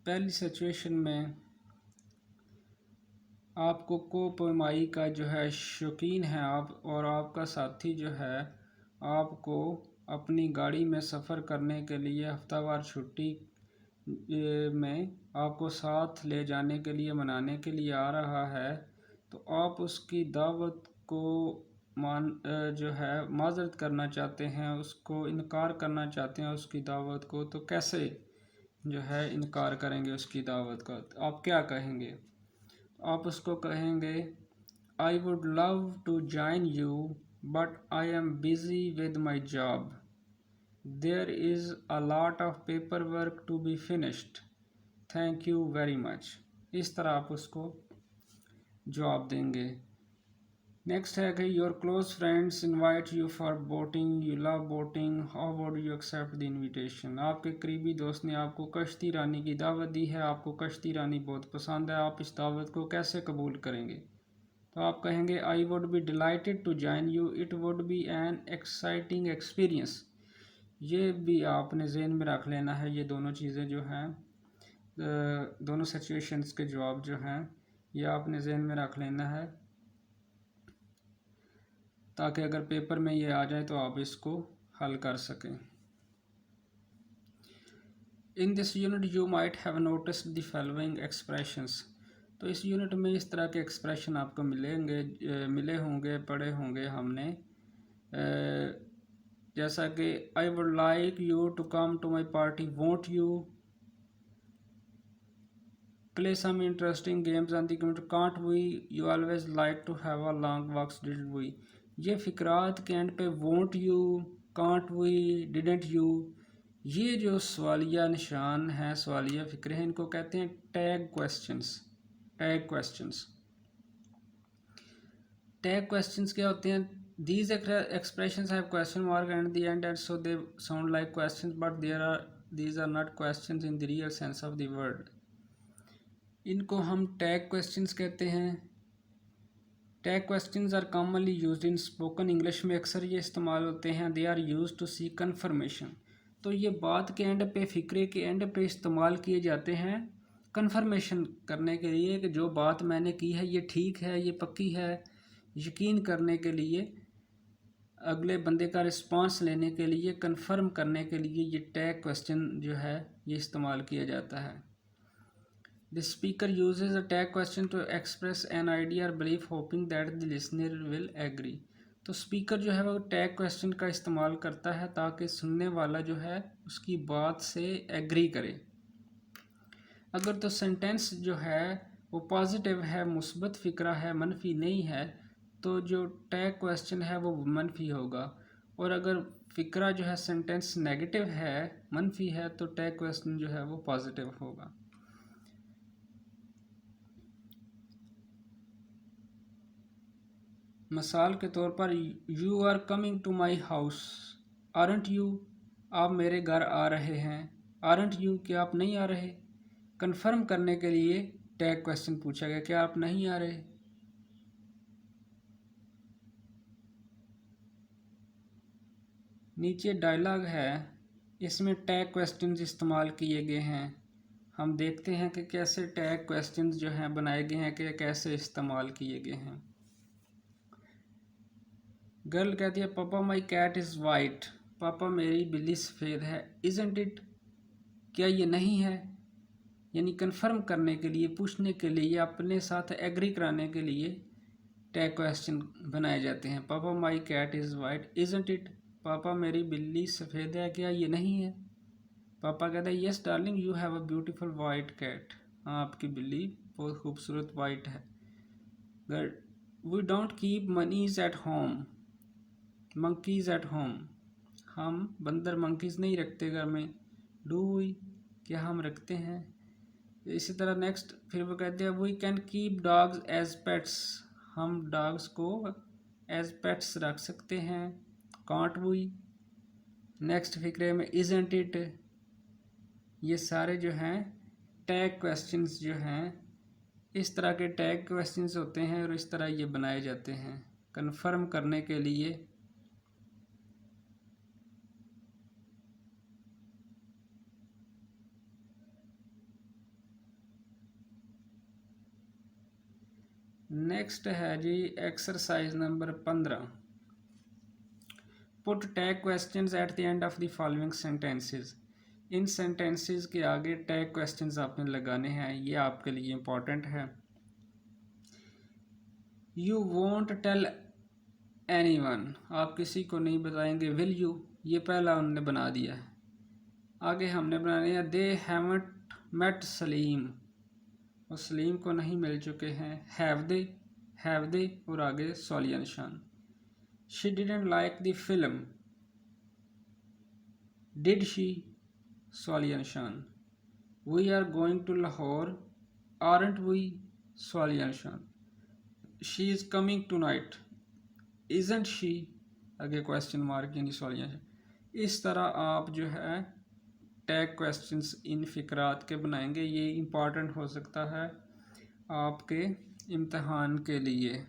पहली सिचुएशन में आपको पोएमाई का जो है शौकीन है आप, और आपका साथी जो है आपको अपनी गाड़ी में सफ़र करने के लिए हफ्तावार छुट्टी में आपको साथ ले जाने के लिए, मनाने के लिए आ रहा है, तो आप उसकी दावत को जो है माजरत करना चाहते हैं, उसको इनकार करना चाहते हैं उसकी दावत को, तो कैसे जो है इनकार करेंगे उसकी दावत का। तो आप क्या कहेंगे। आप उसको कहेंगे I would love to join you but I am busy with my job. There is a lot of paperwork to be finished. Thank you very much. इस तरह आप उसको जवाब देंगे। नेक्स्ट है कि your close friends invite you for boating, you love boating, how would you accept the invitation. आपके करीबी दोस्त ने आपको कश्ती रानी की दावत दी है, आपको कश्ती रानी बहुत पसंद है, आप इस दावत को कैसे कबूल करेंगे? तो आप कहेंगे I would be delighted to join you, it would be an exciting experience. ये भी आपने जहन में रख लेना है। ये दोनों चीज़ें जो हैं, दोनों सिचुएशंस के जवाब जो हैं ये आपने जहन में रख लेना है, ताकि अगर पेपर में ये आ जाए तो आप इसको हल कर सकें। In this unit you might have noticed the following expressions. तो इस यूनिट में इस तरह के एक्सप्रेशन आपको मिले होंगे, पढ़े होंगे हमने। जैसा कि I would like you to come to my party, won't you play some interesting games on the computer, can't we, you always like to have a long walks, didn't we। ये फिक्रात के एंड पे won't you, can't we, didn't you, ये जो सवालिया निशान है, सवालिया फिक्रे हैं, इनको कहते हैं tag questions. Tag questions, tag questions क्या होते हैं? These expressions have question mark at the end and so they sound like questions, but these are not questions in the real sense of the word। इनको हम tag questions कहते हैं। Tag questions are commonly used in spoken English में अक्सर ये इस्तेमाल होते हैं। They are used to see confirmation. तो ये बात के एंड पे, फिक्रे के एंड पे इस्तेमाल किए जाते हैं कन्फर्मेशन करने के लिए कि जो बात मैंने की है ये ठीक है, ये पक्की है। यकीन करने के लिए, अगले बंदे का रिस्पांस लेने के लिए, कन्फर्म करने के लिए ये टैग क्वेश्चन जो है ये इस्तेमाल किया जाता है। The speaker uses a tag question to express an idea or belief hoping that the listener will agree। तो स्पीकर जो है वो टैग क्वेश्चन का इस्तेमाल करता है ताकि सुनने वाला जो है उसकी बात से एग्री करे। अगर तो सेंटेंस जो है वो पॉजिटिव है, मुस्बत फ़िक्रा है, मनफी नहीं है, तो जो टैग क्वेश्चन है वो मनफी होगा। और अगर फ़िक्रा जो है सेंटेंस नेगेटिव है, मनफी है, तो टैग क्वेश्चन जो है वो पॉजिटिव होगा। मिसाल के तौर पर you are coming to my house, aren't you, आप मेरे घर आ रहे हैं। आरंट यू, क्या आप नहीं आ रहे। कन्फर्म करने के लिए टैग क्वेश्चन पूछा गया, क्या आप नहीं आ रहे। नीचे डायलॉग है, इसमें टैग क्वेश्चंस इस्तेमाल किए गए हैं। हम देखते हैं कि कैसे टैग क्वेश्चंस जो हैं बनाए गए हैं, कि कैसे इस्तेमाल किए गए हैं। गर्ल कहती है पापा माई कैट इज़ वाइट, पापा मेरी बिल्ली सफ़ेद है। इज़न्ट इट, क्या ये नहीं है। यानी कन्फर्म करने के लिए, पूछने के लिए, अपने साथ एग्री कराने के लिए टैग क्वेश्चन बनाए जाते हैं। Papa my cat is white, isn't it, पापा मेरी बिल्ली सफ़ेद है, क्या ये नहीं है। पापा कहते हैं yes darling you have a beautiful white cat, हाँ आपकी बिल्ली बहुत खूबसूरत वाइट है। Girl we don't keep monies at home, monkeys at home, हम बंदर मंकीज़ नहीं रखते घर में। डू वी, क्या हम रखते हैं। इसी तरह नेक्स्ट फिर वो कहते हैं we can keep dogs as pets, हम डॉग्स को एज पेट्स रख सकते हैं। Can't we. नेक्स्ट फिक्रे में इज़न्ट इट। ये सारे जो हैं टैग क्वेश्चंस जो हैं, इस तरह के टैग क्वेश्चंस होते हैं और इस तरह ये बनाए जाते हैं कन्फर्म करने के लिए। नेक्स्ट है G exercise number 15। Put tag questions at the end of the following sentences. इन सेंटेंसेस के आगे टैग क्वेश्चंस आपने लगाने हैं, ये आपके लिए इम्पोर्टेंट है। यू वोंट टेल एनीवन, आप किसी को नहीं बताएंगे। विल यू, ये पहला उन्होंने बना दिया है। आगे हमने बनाने हैं दे हैवंट मेट सलीम, और सलीम को नहीं मिल चुके हैं। हैव दे और आगे सवालिया निशान। She didn't like the film, did she? सवालिया निशान। We are going to Lahore, aren't we? सवालिया निशान। She is coming tonight, isn't she? आगे क्वेश्चन मार्क यानी सवालिया निशान। इस तरह आप जो है टैग क्वेश्चंस इन फ़िक्रात के बनाएंगे। ये इम्पॉर्टेंट हो सकता है आपके इम्तहान के लिए।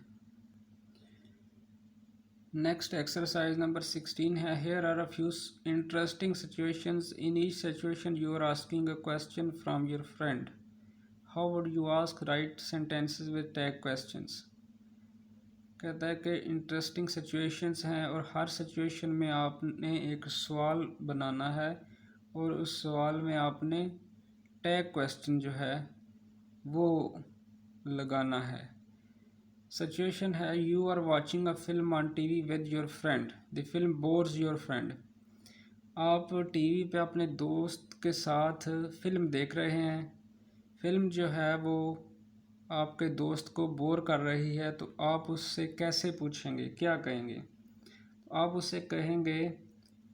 नेक्स्ट एक्सरसाइज नंबर 16 है, here are a few interesting situations, in each situation you are asking a question from your friend, how would you ask? Write sentences with tag questions. कहता है कि इंटरेस्टिंग सिचुएशंस हैं और हर situation में आपने एक सवाल बनाना है और उस सवाल में आपने टैग क्वेश्चन जो है वो लगाना है। सिचुएशन है, you are watching a film on TV with your friend, the film bores your friend. आप टीवी पे अपने दोस्त के साथ फिल्म देख रहे हैं, फिल्म जो है वो आपके दोस्त को बोर कर रही है, तो आप उससे कैसे पूछेंगे, क्या कहेंगे? आप उससे कहेंगे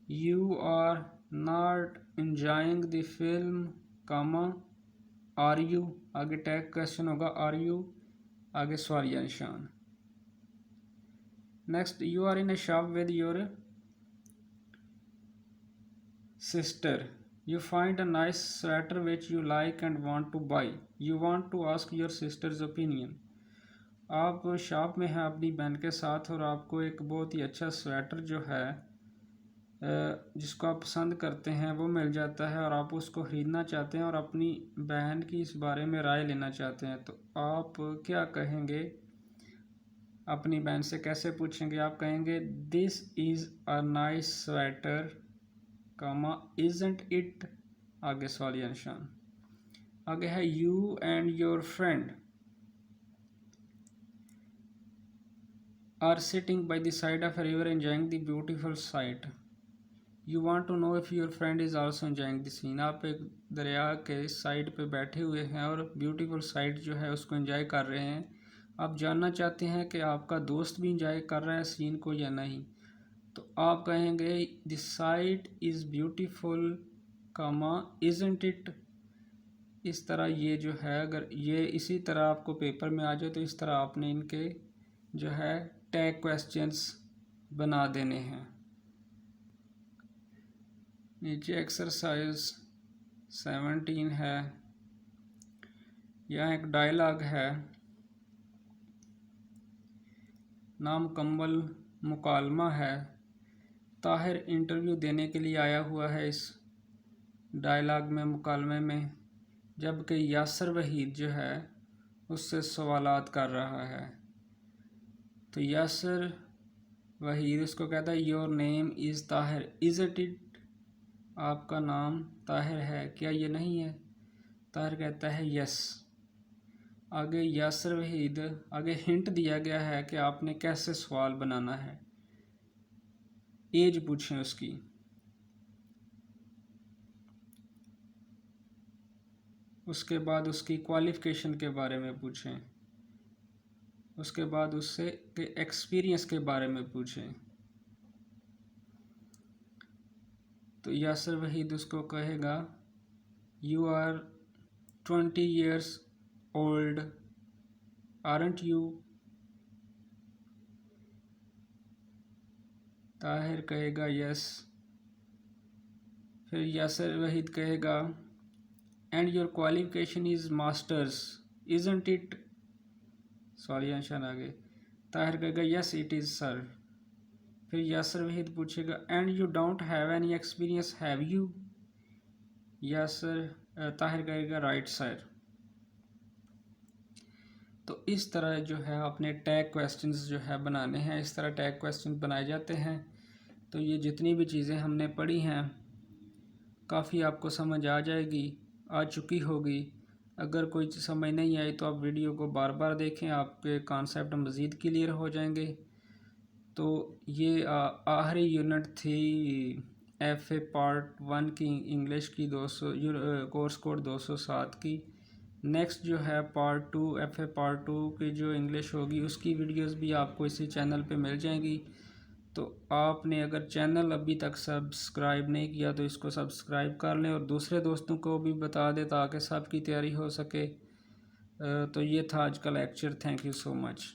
you are not enjoying the film comma are you? आगे टैग क्वेश्चन होगा आर यू, आगे सवालिया निशान। Next, you are in a shop with your sister, you find a nice sweater which you like and want to buy, you want to ask your sister's opinion। आप shop में हैं अपनी बहन के साथ और आपको एक बहुत ही अच्छा स्वेटर जो है जिसको आप पसंद करते हैं वो मिल जाता है और आप उसको ख़रीदना चाहते हैं और अपनी बहन की इस बारे में राय लेना चाहते हैं, तो आप क्या कहेंगे? अपनी बहन से कैसे पूछेंगे? आप कहेंगे this is a nice sweater comma isn't it? आगे सवालिया निशान। आगे है you and your friend are sitting by the side of a river enjoying the beautiful sight, you want to know if your friend is also enjoying the scene. आप एक दरिया के side पे बैठे हुए हैं और ब्यूटीफुल साइट जो है उसको एंजॉय कर रहे हैं, आप जानना चाहते हैं कि आपका दोस्त भी एंजॉय कर रहा है सीन को या नहीं, तो आप कहेंगे the sight is beautiful comma isn't it? इस तरह ये जो है, अगर ये इसी तरह आपको पेपर में आ जाए तो इस तरह आपने इनके जो है टैग क्वेश्चंस बना देने हैं। नीचे एक्सरसाइज 17 है, यहाँ एक डायलॉग है, नामुकम्मल मुकालमा है, ताहिर इंटरव्यू देने के लिए आया हुआ है इस डायलॉग में, मुकालमे में, जबकि यासर वहीद जो है उससे सवालात कर रहा है। तो यासर वहीद उसको कहता है your name is Tahir, is it? आपका नाम ताहिर है, क्या ये नहीं है? ताहिर कहता है यस। आगे यासर वहीद, आगे हिंट दिया गया है कि आपने कैसे सवाल बनाना है, एज पूछें उसकी। उसके बाद उसकी क्वालिफ़िकेशन के बारे में पूछें, उसके बाद उससे के एक्सपीरियंस के बारे में पूछें। तो यासर वहीद उसको कहेगा you are 20 years old, aren't you? Tahir कहेगा यस। फिर यासर वहीद कहेगा and your qualification is masters, isn't it? सवालिया निशान आगे। ताहिर कहेगा यस इट इज़ सर। फिर यासर वहीद पूछेगा and you don't have any experience, have you? Tahir कहेगा राइट सर। तो इस तरह जो है अपने टैग क्वेश्चंस जो है बनाने हैं, इस तरह टैग क्वेश्चन बनाए जाते हैं। तो ये जितनी भी चीज़ें हमने पढ़ी हैं काफ़ी आपको समझ आ जाएगी, आ चुकी होगी। अगर कोई समझ नहीं आई तो आप वीडियो को बार बार देखें, आपके कॉन्सेप्ट मज़ीद क्लियर हो जाएंगे। तो ये आखिरी यूनिट थी FA पार्ट 1 की इंग्लिश की 200 कोर्स कोड 207 की। नेक्स्ट जो है पार्ट 2 FA पार्ट 2 की जो इंग्लिश होगी उसकी वीडियोस भी आपको इसी चैनल पे मिल जाएंगी। तो आपने अगर चैनल अभी तक सब्सक्राइब नहीं किया तो इसको सब्सक्राइब कर लें और दूसरे दोस्तों को भी बता दें ताकि सबकी तैयारी हो सके। तो ये था आज का lecture. Thank you so much.